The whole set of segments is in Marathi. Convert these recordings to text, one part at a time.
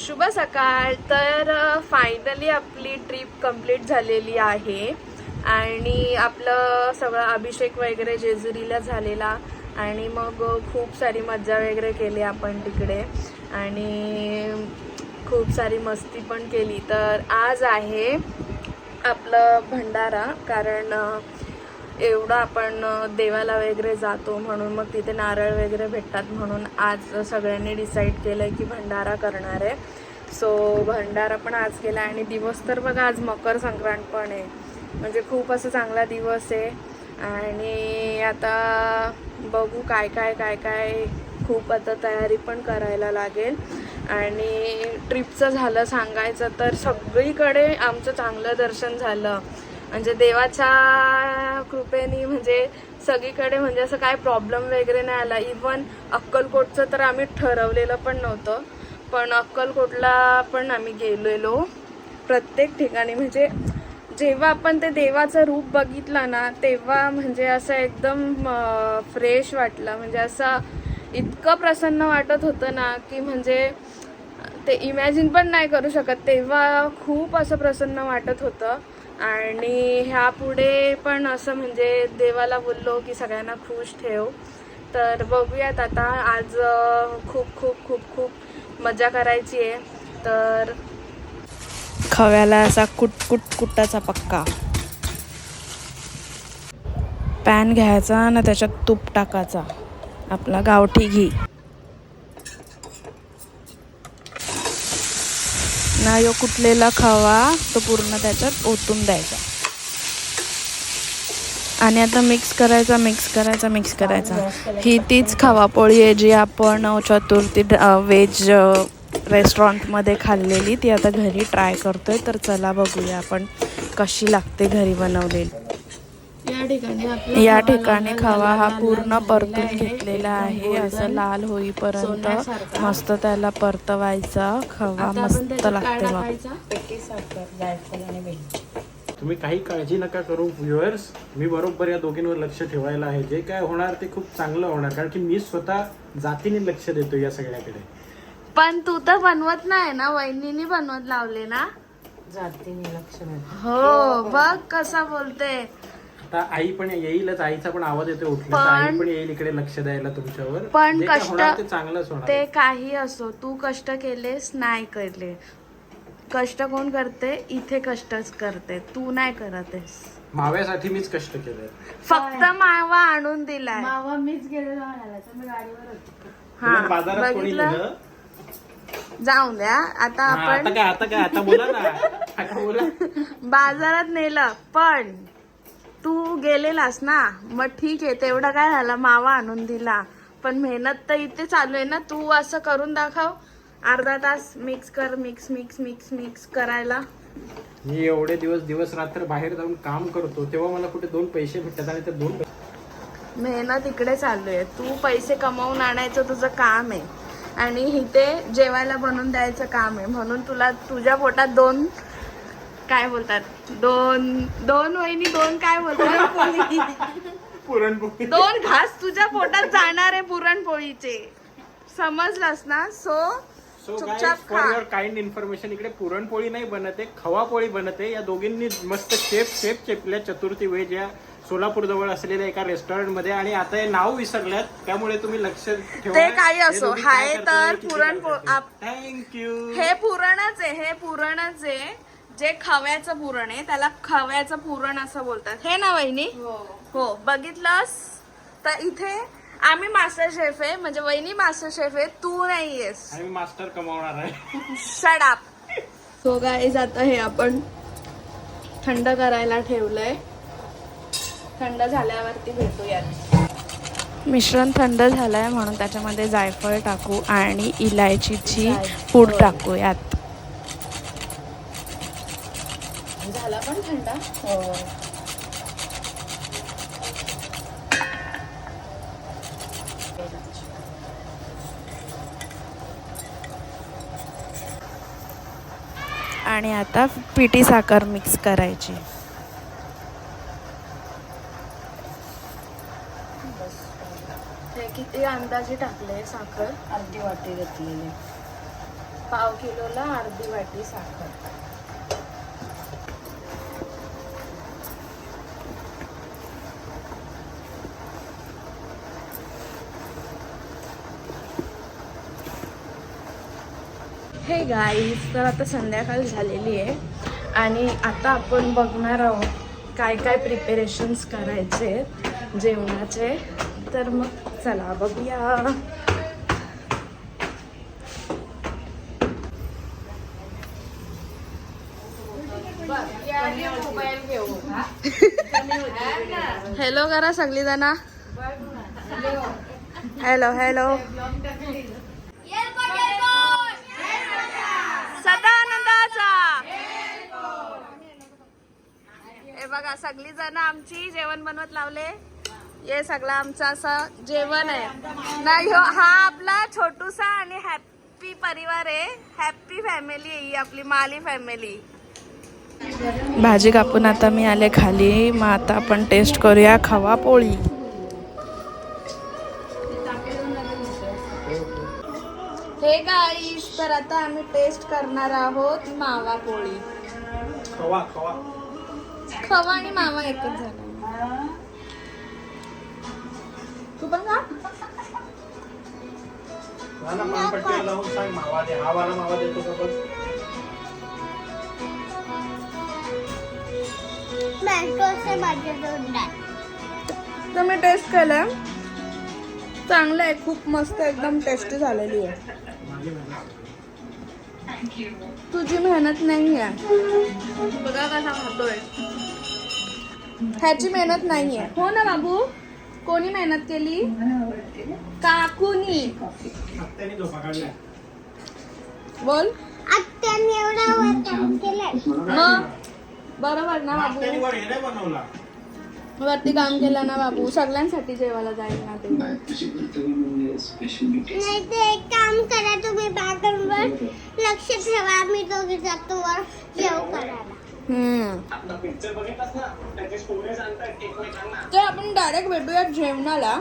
शुभ सकाळ. तर फायनली आपली ट्रिप कंप्लीट झालेली आहे आणि आपलं सगळं अभिषेक वगैरे जेजुरीला झालेला आणि मग खूप सारी मज्जा वगैरे केली आपण तिकडे आणि खूप सारी मस्ती पण केली. तर आज आहे आपलं भंडारा, कारण एवढं आपण देवाला वगैरे जातो म्हणून मग तिथे नारळ वगैरे भेटतात म्हणून आज सगळ्यांनी डिसाईड केलं आहे की भंडारा करणार आहे. सो भंडारा पण आज केला आणि दिवस तर बघा आज मकर संक्रांत पण आहे, म्हणजे खूप असं चांगला दिवस आहे. आणि आता बघू काय काय काय काय खूप आता तयारी पण करायला लागेल. आणि ट्रिपचं झालं सांगायचं तर सगळीकडे आमचं चांगलं दर्शन झालं, म्हणजे देवाच्या कृपेने, म्हणजे सगळीकडे म्हणजे असं काय प्रॉब्लेम वगैरे नाही आला. इवन अक्कलकोटचं तर आम्ही ठरवलेलं पण नव्हतं, पण अक्कलकोटला पण आम्ही गेलेलो. प्रत्येक ठिकाणी म्हणजे जेव्हा आपण ते देवाचं रूप बघितलं ना तेव्हा म्हणजे असं एकदम फ्रेश वाटलं, म्हणजे असं इतकं प्रसन्न वाटत होतं ना की म्हणजे ते इमॅजिन पण नाही करू शकत. तेव्हा खूप असं प्रसन्न वाटत होतं. आणि ह्यापुढे पण असं म्हणजे देवाला बोललो की सगळ्यांना खुश ठेव. तर बघूयात आता, आज खूप खूप खूप खूप मजा करायची आहे. तर खव्याला असा कुटाचा पक्का पॅन घ्यायचा आणि त्याच्यात तूप टाकायचा, आपला गावठी घी ना. यो कुटलेला खवा तो पूर्ण त्याच्यात ओतून द्यायचा आणि आता मिक्स करायचा. ही तीच खवापोळी आहे जी आपण चतुर्थी व्हेज रेस्टॉरंटमध्ये खाल्लेली, ती आता घरी ट्राय करतोय. तर चला बघूया आपण कशी लागते घरी बनवलेली. या ठिकाणी खवा हा पूर्ण परतून घेतलेला आहे, असं लाल होईपर्यंत मस्त त्याला परतवायचा. खवा मस्त लागते मग. तुम्ही काही काळजी नका करू व्ह्युअर्स, मी बरोबर या दोघींवर लक्ष ठेवायला आहे. जे काय होणार ते खूप चांगलं होणार, कारण की मी स्वतः जातीने लक्ष देतो या सगळ्याकडे. पण तू तर बनवत नाही ना, वहिनीने बनवत लावले ना. जातीने लक्ष नाही. हो बघ कसा बोलते. आता आई पण येईलच, आईचा पण आवाज येतो उठण्याचा, आई पण येईल इकडे लक्ष द्यायला तुमच्यावर. पण जे काय कष्ट होणार ते चांगलंच होणार. ते काही असो, तू कष्ट केलेस नाही केले, कष्ट कोण करते, इथे कष्टच करते, तू नाही करतेस. माव्यासाठी मीच कष्ट केले, फक्त मावा आणून दिलाय. मावा मीच गेलेलो आणायला, तर मी गाडीवर होते. हा बाजारात कोणी बघितलं. नेलं? जाऊन द्या आता हा, आपण आता बोला ना, आता बोला. बाजारात नेलं, पण तू गेलेलास ना, मग ठीक आहे, तेवढं काय झालं, मावा आणून दिला. पण मेहनत तर इथे चालू आहे ना. तू असं करून दाखव, अर्धा तास मिक्स कर, मिक्स करायला. मी एवढे दिवस रात्र बाहेर जाऊन काम करतो, तेव्हा मला कुठे 2 पैसे भेटतात, आणि ते 2 मेहनत इकडे चालू आहे. तू पैसे कमवून आणायचं तुझं काम आहे आणि इथे जेवायला बनवून द्यायचं काम आहे. म्हणून तुला तुझ्या पोटात दोन काय बोलतात, दोन वहिनी, दोन काय बोलतात, पुरणपोळी, 2 घास तुझ्या पोटात जाणार आहे पुरणपोळीचे, समजलास ना. चुपचाप फॉर खा. युअर काइंड इन्फॉर्मेशन, इकडे पुरणपोळी नाही बनते, खवापोळी बनते. या दोघींनी मस्त शेफ चेपल्या चतुर्थी वेज या सोलापूर जवळ असलेल्या एका रेस्टॉरंट मध्ये. आणि आता हे नाव विसरल्यात, त्यामुळे तुम्ही लक्ष ठेवा. ते काही असो, हाय तर पुरणपोळी, थँक्यू. हे पुरणच आहे, जे खव्याचं पुरण आहे त्याला खव्याचं पुरण असं बोलतात, हे ना वहिनी. हो बघितलंस. तर इथे आम्ही मास्टर शेफ आहे, म्हणजे वहिनी मास्टर शेफ आहे, तू नाहीयेस. आम्ही मास्टर कमावणार आहे. Shut up. सो गाईज, आता हे आपण थंड करायला ठेवलंय, थंड झाल्यावरती भेटूयात. मिश्रण थंड झालंय म्हणून त्याच्यामध्ये जायफळ टाकू आणि इलायचीची पूड टाकू यात. झाला पण थंड. हो. आणि आता पिठी साखर मिक्स करायची. हे किती अंदाजे टाकले साखर? अर्धी वाटी घेतलेली. पाव किलोला अर्धी वाटी साखर. हे गाईस, तर आता संध्याकाळ झालेली आहे आणि आता आपण बघणार आहोत काय काय प्रिपरेशन्स करायचे जेवणाचे. तर मग चला बघूया. हॅलो करा सगळी जण. Hello hello. सदानंदाचा. हे बघा सगळी जण आमची जेवण बनवत लावले. हे सगळं आमचं असं जेवण आहे. नाही हो, हा आपला छोटूसा आणि हॅपी परिवार आहे. हॅपी फॅमिली आहे ही आपली माली फॅमिली. भाजी कापून आता मी आले खाली. मग आता आपण टेस्ट करूया खवा पोळी. हे गाईस, तर आता आम्ही टेस्ट करणार आहोत मावा पोळी. खवा खवा खवा आणि मावा एकच झाला. तू पण का? पानपट्टीला लावून सांग मावा दे. हा वाला मावा देतो का बघ. तुम्ही टेस्ट केलं? चांगलं आहे, खूप मस्त, एकदम टेस्टी झालेली आहे. तुझी मेहनत नाही आहे. बघा कसा खातोय. ह्याची मेहनत नाही आहे. हो ना बाबू? कोणी मेहनत केली? काकूनी. आत्याने झोपा काढल्या. बोल. आत्याने एवढा वर काम केलंय. मग बरोबर ना बाबू? आत्याने वर हे नाही बनवला. वरती काम केलं ना बाबू. सगळ्यांसाठी जेवायला जाईल ना ते. नाही ते एक काम करा, तुम्ही बागेवर लक्ष ठेवा. मी दोघी जातो वर जेव करायला. तर आपण डायरेक्ट भेटूया जेवणाला.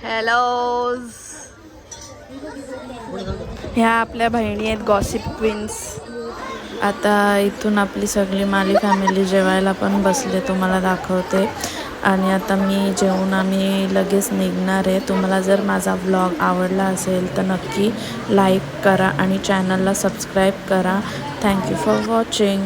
हॅलो. ह्या आपल्या बहिणी आहेत गॉसिप क्वीन्स. आता इथून आपली सगळी माली फॅमिली जेवायला पण बसले, तुम्हाला दाखवते. आणि आता मी जेवून आम्ही लगेच निघणार आहे. तुम्हाला जर माझा व्लॉग आवडला असेल तर नक्की लाईक करा आणि चॅनलला सबस्क्राईब करा. Thank you for watching.